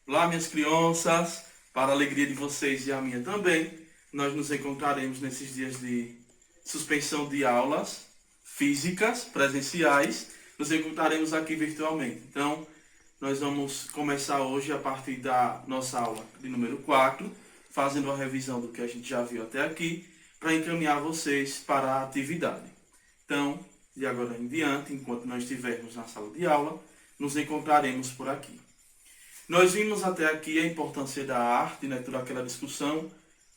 Olá, minhas crianças, para a alegria de vocês e a minha também, nós nos encontraremos nesses dias de suspensão de aulas físicas, presenciais, nos encontraremos aqui virtualmente. Então, nós vamos começar hoje a partir da nossa aula de número 4, fazendo a revisão do que a gente já viu até aqui, para encaminhar vocês para a atividade. Então, de agora em diante, enquanto nós estivermos na sala de aula, nos encontraremos por aqui. Nós vimos até aqui a importância da arte, né, toda aquela discussão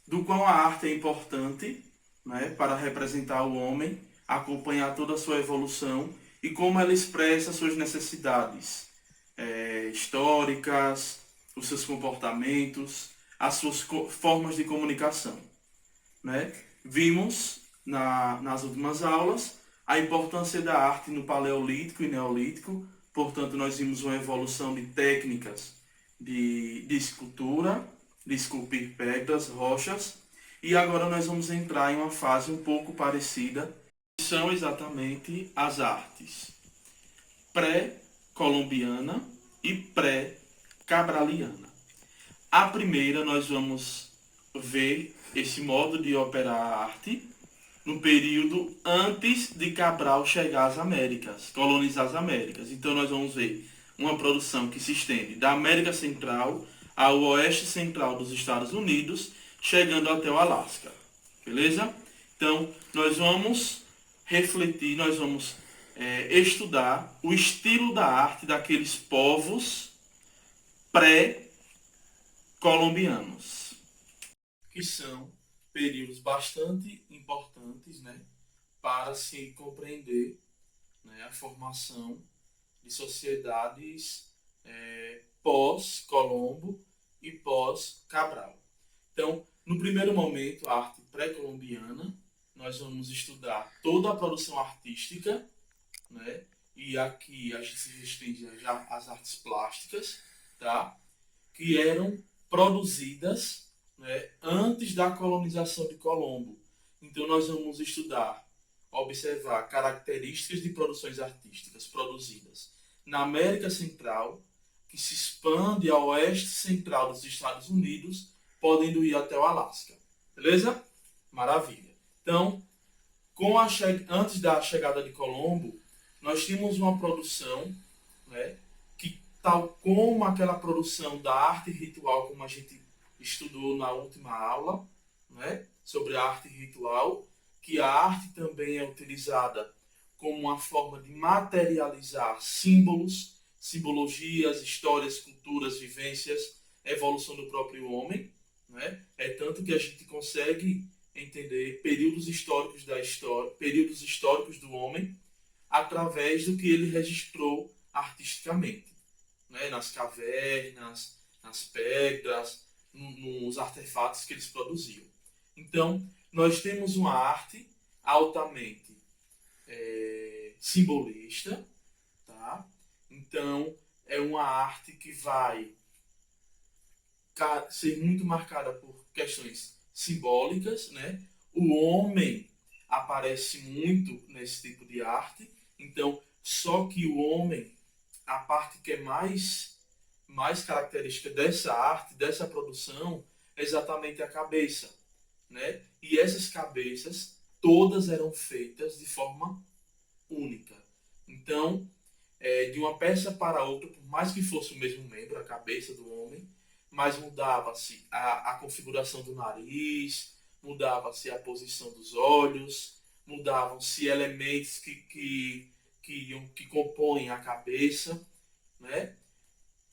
do quão a arte é importante, né, para representar o homem, acompanhar toda a sua evolução e como ela expressa suas necessidades históricas, os seus comportamentos, as suas formas de comunicação. Né? Vimos nas últimas aulas a importância da arte no Paleolítico e Neolítico, portanto, nós vimos uma evolução de técnicas de escultura, de esculpir pedras, rochas, e agora nós vamos entrar em uma fase um pouco parecida, que são exatamente as artes pré-colombiana e pré-cabraliana. A primeira, nós vamos ver esse modo de operar a arte no período antes de Cabral chegar às Américas, colonizar as Américas. Então nós vamos ver uma produção que se estende da América Central ao oeste central dos Estados Unidos, chegando até o Alasca. Beleza? Então nós vamos refletir, nós vamos estudar o estilo da arte daqueles povos pré-colombianos, que são períodos bastante importantes, né, para se compreender, né, a formação de sociedades pós-Colombo e pós-Cabral. Então, no primeiro momento, a arte pré-colombiana, nós vamos estudar toda a produção artística, né, e aqui a gente se restringe já às artes plásticas, tá, que eram produzidas, né, antes da colonização de Colombo. Então nós vamos estudar, observar características de produções artísticas produzidas na América Central, que se expande ao oeste central dos Estados Unidos, podendo ir até o Alasca. Beleza? Maravilha. Então, antes da chegada de Colombo, nós tínhamos uma produção, né, que, tal como aquela produção da arte ritual, como a gente estudou na última aula, né, sobre a arte ritual, que a arte também é utilizada como uma forma de materializar símbolos, simbologias, histórias, culturas, vivências, evolução do próprio homem. Né? É tanto que a gente consegue entender períodos históricos da história, períodos históricos do homem, através do que ele registrou artisticamente, né? Nas cavernas, nas pedras, nos artefatos que eles produziam. Então, nós temos uma arte altamente simbolista, tá? Então, é uma arte que vai ser muito marcada por questões simbólicas, né? O homem aparece muito nesse tipo de arte, então, só que o homem, a parte que é mais característica dessa arte, dessa produção, é exatamente a cabeça, né? E essas cabeças todas eram feitas de forma única. Então, de uma peça para outra, por mais que fosse o mesmo membro, a cabeça do homem, mas mudava-se a configuração do nariz, mudava-se a posição dos olhos, mudavam-se elementos que compõem a cabeça, né?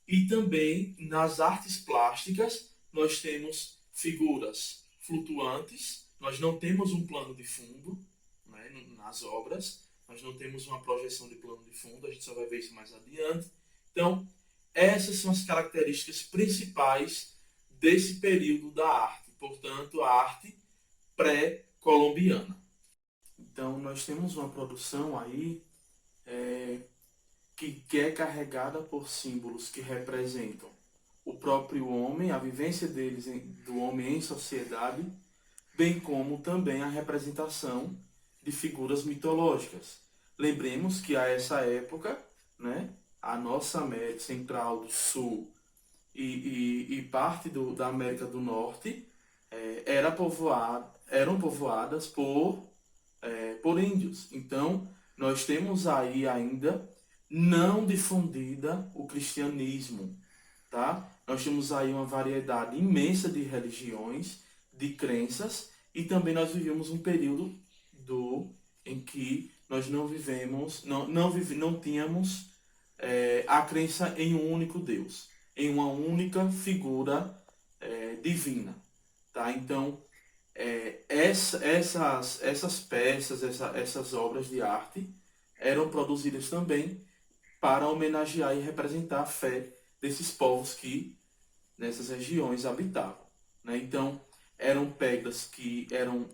E também nas artes plásticas nós temos figuras flutuantes, nós não temos um plano de fundo, né, nas obras, nós não temos uma projeção de plano de fundo, a gente só vai ver isso mais adiante. Então, essas são as características principais desse período da arte, portanto, a arte pré-colombiana. Então, nós temos uma produção aí que é carregada por símbolos que representam o próprio homem, a vivência do homem em sociedade, bem como também a representação de figuras mitológicas. Lembremos que a essa época, né, a nossa América Central do Sul e parte da América do Norte eram povoadas por índios. Então, nós temos aí ainda não difundida o cristianismo, tá? Nós temos aí uma variedade imensa de religiões, de crenças, e também nós vivemos um período em que nós não vivemos, não tínhamos a crença em um único Deus, em uma única figura divina, tá? Então, essas peças, essas obras de arte eram produzidas também para homenagear e representar a fé desses povos que nessas regiões habitavam, né? Então, eram pedras que eram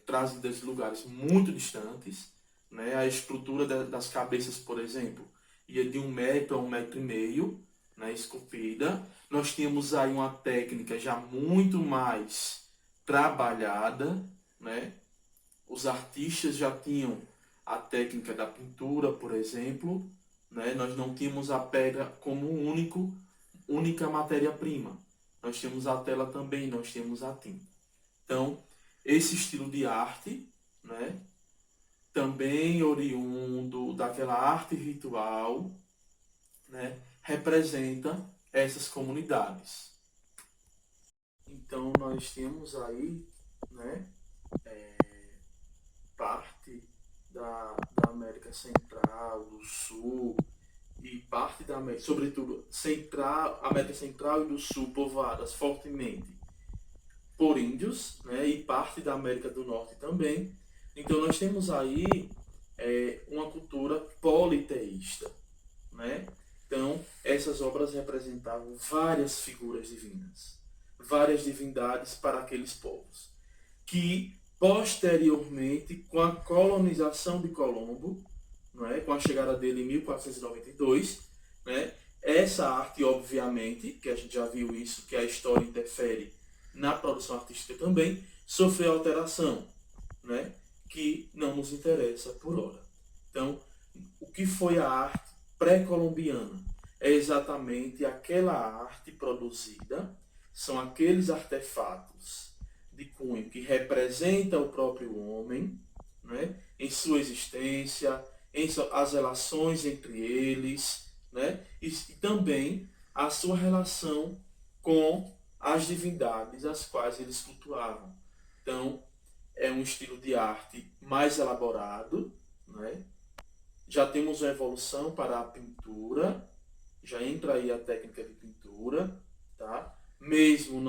trazidas de lugares muito distantes, né? A estrutura das cabeças, por exemplo, ia de 1 metro a 1,5 metros, né? Esculpida. Nós tínhamos aí uma técnica já muito mais trabalhada, né? Os artistas já tinham a técnica da pintura, por exemplo, né? Nós não tínhamos a pedra como única matéria-prima. Nós tínhamos a tela também, nós tínhamos a tinta. Então, esse estilo de arte, né, também oriundo daquela arte ritual, né, representa essas comunidades. Então, nós temos aí, né, parte da América Central, do Sul, e parte da América, sobretudo América Central e do Sul, povoadas fortemente por índios, né, e parte da América do Norte também. Então nós temos aí uma cultura politeísta, né? Então essas obras representavam várias figuras divinas, várias divindades para aqueles povos, que posteriormente, com a colonização de Colombo, né, com a chegada dele em 1492, né, essa arte, obviamente, que a gente já viu isso, que a história interfere na produção artística também, sofreu alteração, né, que não nos interessa por hora. Então, o que foi a arte pré-colombiana? É exatamente aquela arte produzida, são aqueles artefatos de cunho que representa o próprio homem, né, em sua existência, as relações entre eles, né, e também a sua relação com as divindades as quais eles cultuavam. Então, é um estilo de arte mais elaborado, né? Já temos uma evolução para a pintura, já entra aí a técnica de pintura, tá? Mesmo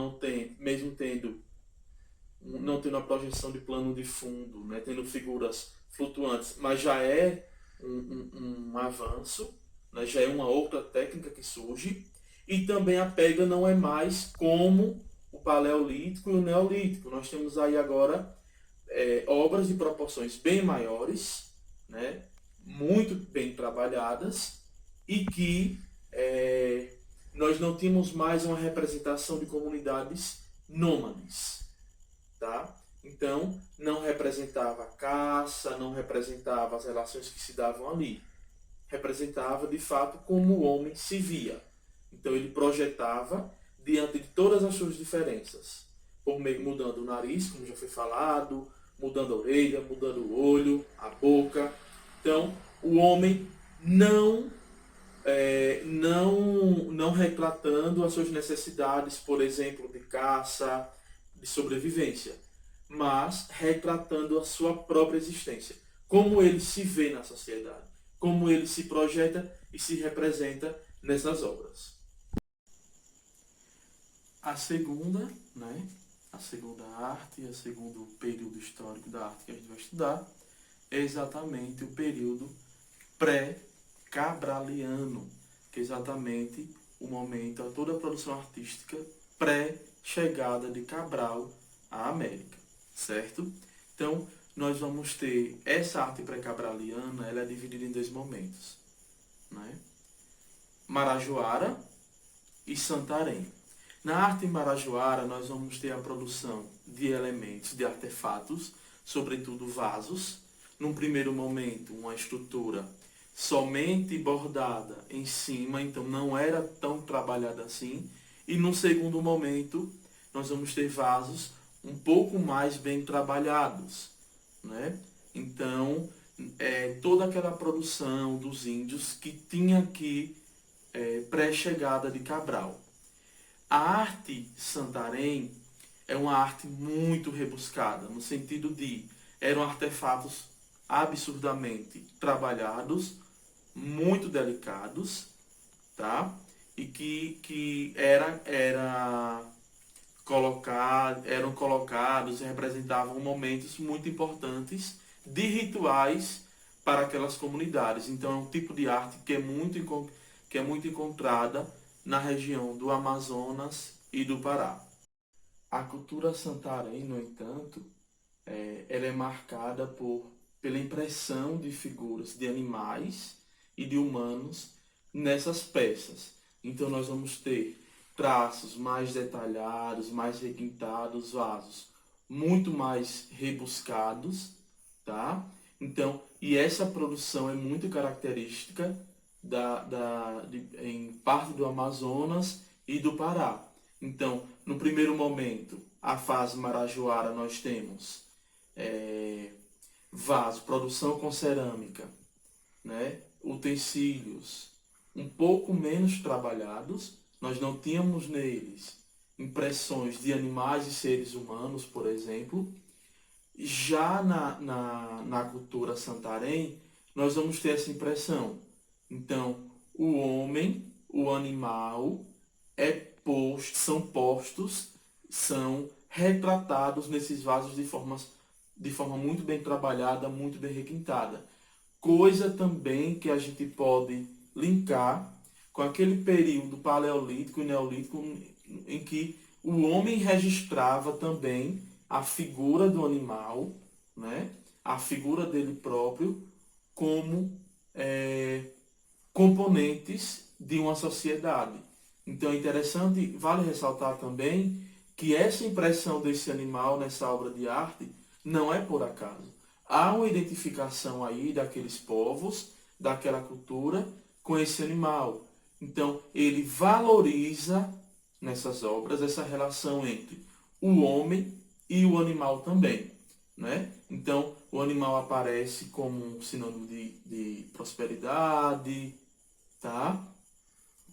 tendo não tendo a projeção de plano de fundo, né? Tendo figuras flutuantes, mas já é um avanço, né? Já é uma outra técnica que surge. E também a pega não é mais como o paleolítico e o neolítico. Nós temos aí agora obras de proporções bem maiores, né? Muito bem trabalhadas, e que nós não temos mais uma representação de comunidades nômades, tá? Então, não representava a caça, não representava as relações que se davam ali. Representava, de fato, como o homem se via. Então, ele projetava diante de todas as suas diferenças, por meio mudando o nariz, como já foi falado, mudando a orelha, mudando o olho, a boca. Então, o homem não retratando as suas necessidades, por exemplo, de caça, de sobrevivência, mas retratando a sua própria existência, como ele se vê na sociedade, como ele se projeta e se representa nessas obras. A segunda, né, a segunda arte, o segundo período histórico da arte que a gente vai estudar é exatamente o período pré-cabraliano, que é exatamente o momento, a toda a produção artística pré-chegada de Cabral à América, certo? Então, nós vamos ter essa arte pré-cabraliana, ela é dividida em 2 momentos, né? Marajoara e Santarém. Na arte marajoara, nós vamos ter a produção de elementos, de artefatos, sobretudo vasos. Num primeiro momento, uma estrutura somente bordada em cima, então não era tão trabalhada assim. E no segundo momento, nós vamos ter vasos um pouco mais bem trabalhados, né? Então, toda aquela produção dos índios que tinha aqui pré-chegada de Cabral. A arte Santarém é uma arte muito rebuscada, no sentido de eram artefatos absurdamente trabalhados, muito delicados, tá? E que eram colocados e representavam momentos muito importantes de rituais para aquelas comunidades. Então é um tipo de arte que é muito encontrada na região do Amazonas e do Pará. A cultura santarém, no entanto, ela é marcada pela impressão de figuras de animais e de humanos nessas peças. Então nós vamos ter traços mais detalhados, mais requintados, vasos muito mais rebuscados, tá? Então, e essa produção é muito característica em parte do Amazonas e do Pará. Então, no primeiro momento, a fase marajoara, nós temos vaso, produção com cerâmica, né? Utensílios um pouco menos trabalhados, nós não tínhamos neles impressões de animais e seres humanos, por exemplo. Já na cultura santarém, nós vamos ter essa impressão. Então, o homem, o animal, são retratados nesses vasos de forma muito bem trabalhada, muito bem requintada. Coisa também que a gente pode linkar com aquele período paleolítico e neolítico em que o homem registrava também a figura do animal, né? A figura dele próprio, como componentes de uma sociedade. Então é interessante, vale ressaltar também que essa impressão desse animal nessa obra de arte não é por acaso. Há uma identificação aí daqueles povos, daquela cultura, com esse animal. Então ele valoriza nessas obras essa relação entre o homem e o animal também, né? Então o animal aparece como um sinônimo de prosperidade, tá?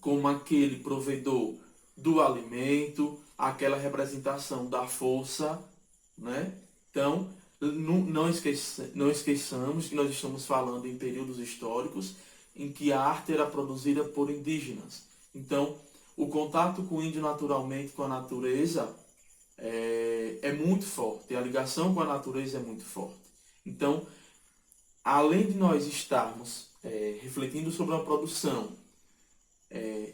Como aquele provedor do alimento, aquela representação da força, né? Então, não esqueçamos que nós estamos falando em períodos históricos em que a arte era produzida por indígenas. Então, o contato com o índio naturalmente com a natureza é muito forte, a ligação com a natureza é muito forte. Então, além de nós estarmos refletindo sobre a produção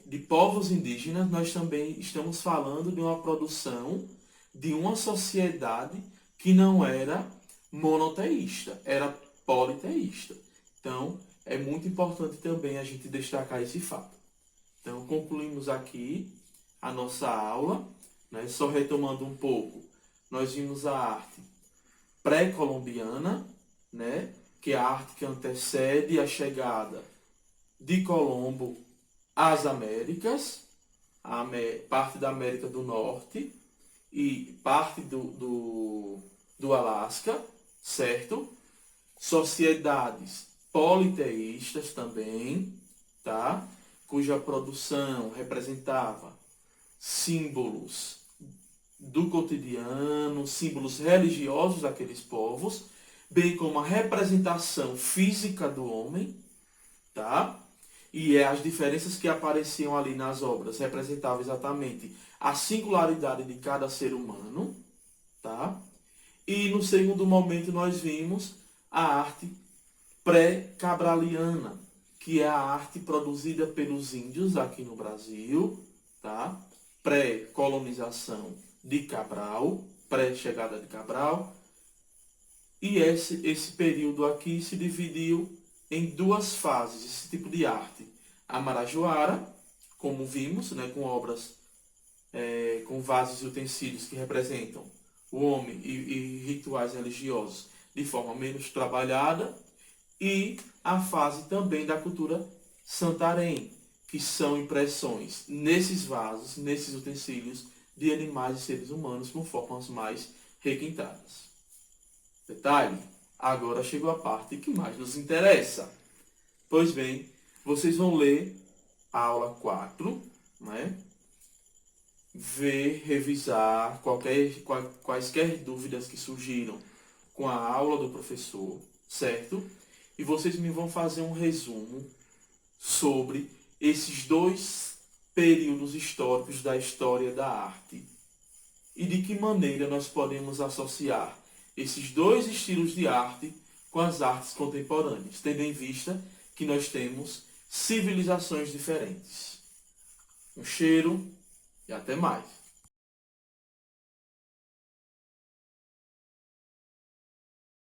de povos indígenas, nós também estamos falando de uma produção de uma sociedade que não era monoteísta, era politeísta. Então, é muito importante também a gente destacar esse fato. Então, concluímos aqui a nossa aula, né? Só retomando um pouco, nós vimos a arte pré-colombiana, né? Que é a arte que antecede a chegada de Colombo às Américas, parte da América do Norte e parte do Alasca, certo? Sociedades politeístas também, tá? Cuja produção representava símbolos do cotidiano, símbolos religiosos daqueles povos, bem como a representação física do homem, tá? E as diferenças que apareciam ali nas obras representavam exatamente a singularidade de cada ser humano, tá? E no segundo momento nós vimos a arte pré-cabraliana, que é a arte produzida pelos índios aqui no Brasil, tá? Pré-colonização de Cabral, pré-chegada de Cabral. E esse período aqui se dividiu em duas fases, esse tipo de arte. A marajoara, como vimos, né, com obras, com vasos e utensílios que representam o homem e rituais religiosos de forma menos trabalhada. e a fase também da cultura Santarém, que são impressões nesses vasos, nesses utensílios de animais e seres humanos com formas mais requintadas. Detalhe, agora chegou a parte que mais nos interessa. Pois bem, vocês vão ler a aula 4, né? Ver, revisar quaisquer dúvidas que surgiram com a aula do professor, certo? E vocês me vão fazer um resumo sobre esses dois períodos históricos da história da arte e de que maneira nós podemos associar esses dois estilos de arte com as artes contemporâneas, tendo em vista que nós temos civilizações diferentes. Um cheiro e até mais.